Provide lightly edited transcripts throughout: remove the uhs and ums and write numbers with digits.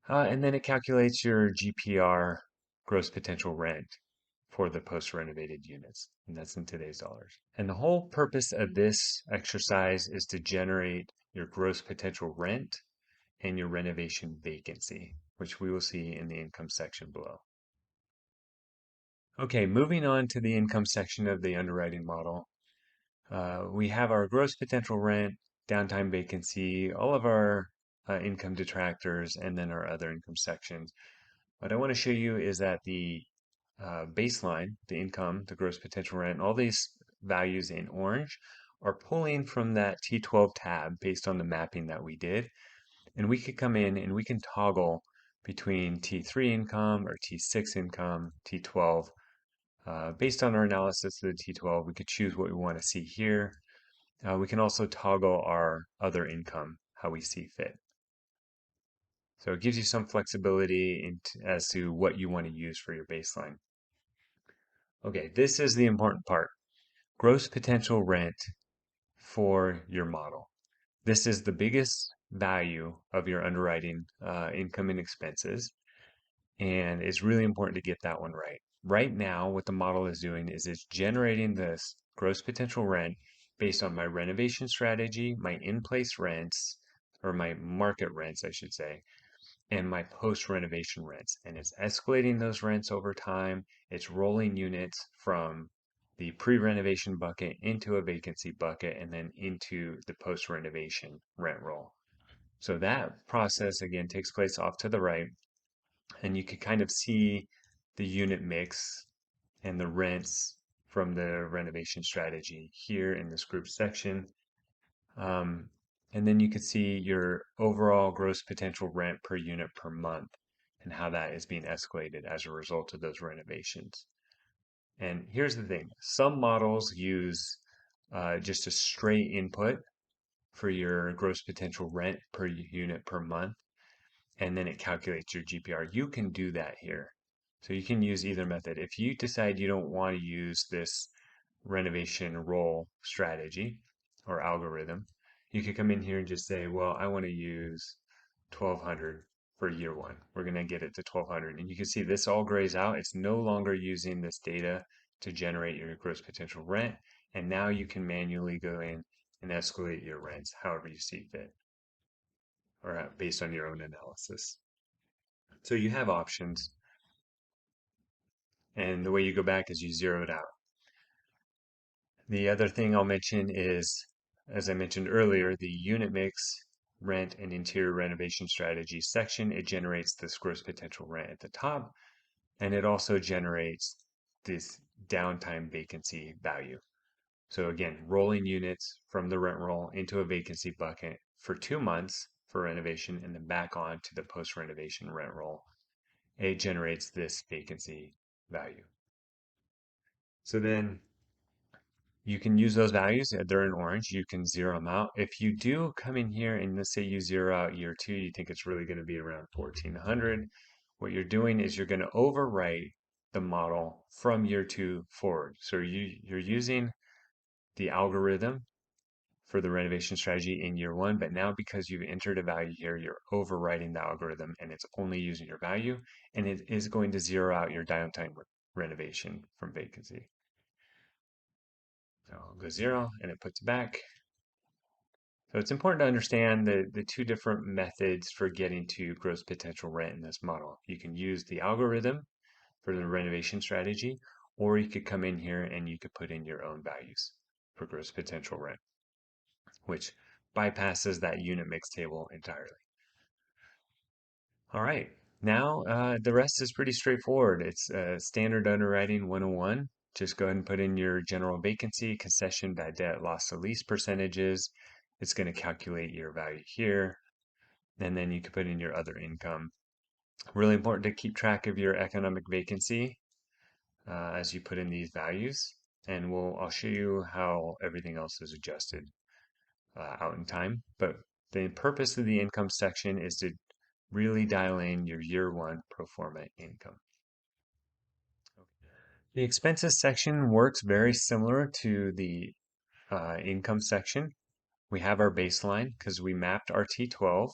And then it calculates your GPR, gross potential rent, for the post-renovated units, and that's in today's dollars. And the whole purpose of this exercise is to generate your gross potential rent and your renovation vacancy, which we will see in the income section below. Okay, moving on to the income section of the underwriting model. We have our gross potential rent, downtime vacancy, all of our income detractors, and then our other income sections. What I want to show you is that the baseline, the income, the gross potential rent, all these values in orange are pulling from that T12 tab based on the mapping that we did. And we could come in and we can toggle between T3 income or T6 income, T12. Based on our analysis of the T12, we could choose what we want to see here. We can also toggle our other income, how we see fit. So it gives you some flexibility as to what you want to use for your baseline. Okay, this is the important part. Gross potential rent for your model. This is the biggest value of your underwriting income and expenses, and it's really important to get that one right. Right now, what the model is doing is it's generating this gross potential rent based on my renovation strategy, my in-place rents, or my market rents, I should say, and my post-renovation rents. And it's escalating those rents over time. It's rolling units from the pre-renovation bucket into a vacancy bucket and then into the post-renovation rent roll. So that process again takes place off to the right, and you can kind of see the unit mix and the rents from the renovation strategy here in this group section. Um, and then you can see your overall gross potential rent per unit per month and how that is being escalated as a result of those renovations. And here's the thing, some models use just a straight input for your gross potential rent per unit per month, and then it calculates your GPR. You can do that here. So you can use either method. If you decide you don't want to use this renovation roll strategy or algorithm, you could come in here and just say, well, I want to use 1200 for year one. We're going to get it to 1200. And you can see this all grays out. It's no longer using this data to generate your gross potential rent. And now you can manually go in and escalate your rents however you see fit or based on your own analysis. So you have options. And the way you go back is you zero it out. The other thing I'll mention is, as I mentioned earlier, the unit mix, rent, and interior renovation strategy section. It generates this gross potential rent at the top, and it also generates this downtime vacancy value. So again, rolling units from the rent roll into a vacancy bucket for 2 months for renovation and then back on to the post-renovation rent roll. It generates this vacancy value. So then you can use those values. They're in orange. You can zero them out. If you do come in here and let's say you zero out year two, you think it's really going to be around 1400. What you're doing is you're going to overwrite the model from year two forward. So you're using the algorithm for the renovation strategy in year one, but now because you've entered a value here, you're overwriting the algorithm and it's only using your value, and it is going to zero out your downtime renovation from vacancy. So I'll go zero and it puts it back. So it's important to understand the two different methods for getting to gross potential rent in this model. You can use the algorithm for the renovation strategy, or you could come in here and you could put in your own values for gross potential rent, which bypasses that unit mix table entirely. All right, now the rest is pretty straightforward. It's standard underwriting 101. Just go ahead and put in your general vacancy, concession, bad debt, loss to lease percentages. It's going to calculate your value here. And then you can put in your other income. Really important to keep track of your economic vacancy as you put in these values. And I'll show you how everything else is adjusted out in time. But the purpose of the income section is to really dial in your year one pro forma income. The expenses section works very similar to the income section. We have our baseline because we mapped our T12.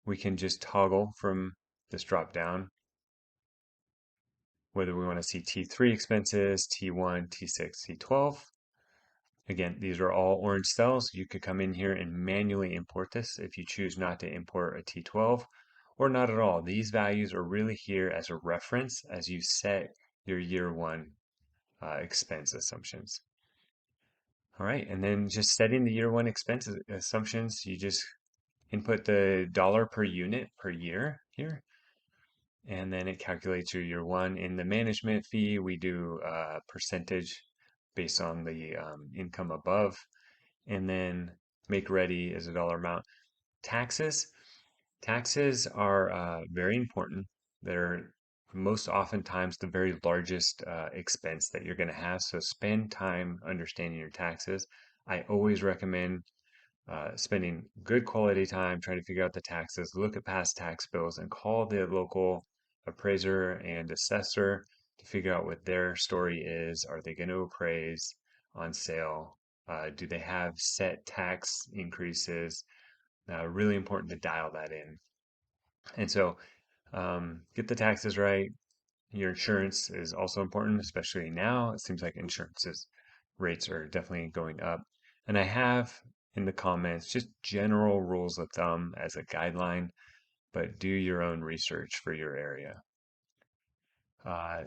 We can just toggle from this drop down, whether we want to see T3 expenses, T1, T6, T12. Again, these are all orange cells. You could come in here and manually import this if you choose not to import a T12 or not at all. These values are really here as a reference as you set your year one expense assumptions. All right, and then just setting the year one expense assumptions, you just input the dollar per unit per year here, and then it calculates your year one. In the management fee, we do a percentage based on the income above, and then make ready is a dollar amount. Taxes, taxes are very important. They're most oftentimes the very largest expense that you're going to have. So spend time understanding your taxes. I always recommend spending good quality time trying to figure out the taxes, look at past tax bills, and call the local appraiser and assessor to figure out what their story is. Are they going to appraise on sale? Do they have set tax increases? Really important to dial that in. And so get the taxes right. Your insurance is also important, especially now. It seems like insurance rates are definitely going up. And I have in the comments just general rules of thumb as a guideline, but do your own research for your area.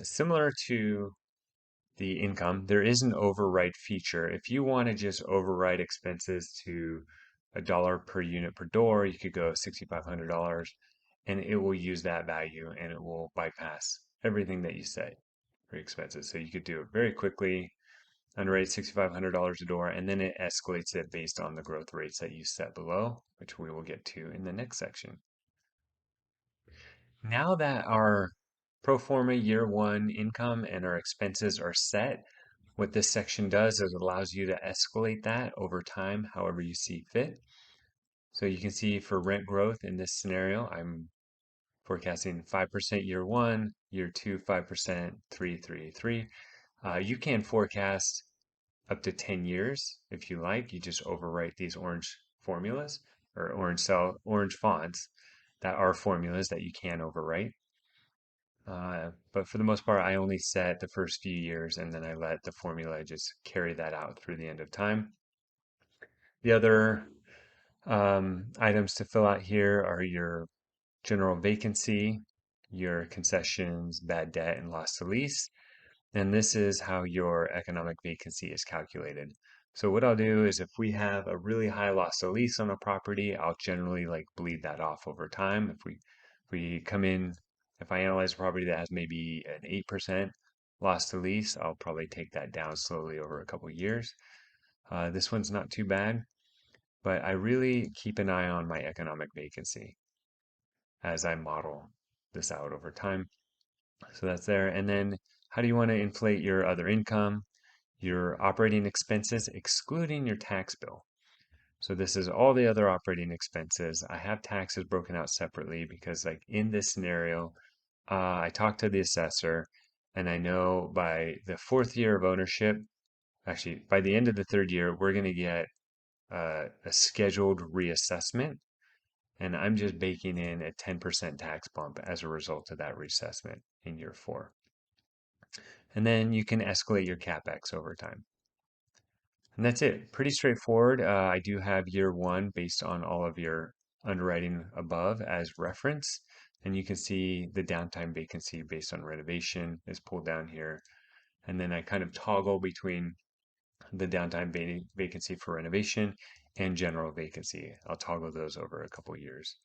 Similar to the income, there is an override feature. If you want to just override expenses to a dollar per unit per door, you could go $6,500 and it will use that value and it will bypass everything that you set for expenses. So you could do it very quickly, underwrite $6,500 a door, and then it escalates it based on the growth rates that you set below, which we will get to in the next section. Now that our pro forma year one income and our expenses are set, what this section does is it allows you to escalate that over time, however you see fit. So you can see for rent growth in this scenario, I'm forecasting 5% year one, year two, 5%, 3, 3, 3. You can forecast up to 10 years if you like. You just overwrite these orange formulas or orange fonts that are formulas that you can overwrite. But for the most part, I only set the first few years and then I let the formula just carry that out through the end of time. The other items to fill out here are your general vacancy, your concessions, bad debt, and loss to lease. And this is how your economic vacancy is calculated. So what I'll do is if we have a really high loss to lease on a property, I'll generally like bleed that off over time. If we come in, if I analyze a property that has maybe an 8% loss to lease, I'll probably take that down slowly over a couple of years. This one's not too bad, but I really keep an eye on my economic vacancy as I model this out over time. So that's there. And then how do you want to inflate your other income, your operating expenses, excluding your tax bill? So this is all the other operating expenses. I have taxes broken out separately because like in this scenario, I talked to the assessor and I know by the fourth year of ownership, actually by the end of the third year, we're going to get a scheduled reassessment. And I'm just baking in a 10% tax bump as a result of that reassessment in year four. And then you can escalate your CapEx over time. And that's it. Pretty straightforward. I do have year one based on all of your underwriting above as reference. And you can see the downtime vacancy based on renovation is pulled down here. And then I kind of toggle between the downtime vacancy for renovation and general vacancy. I'll toggle those over a couple years.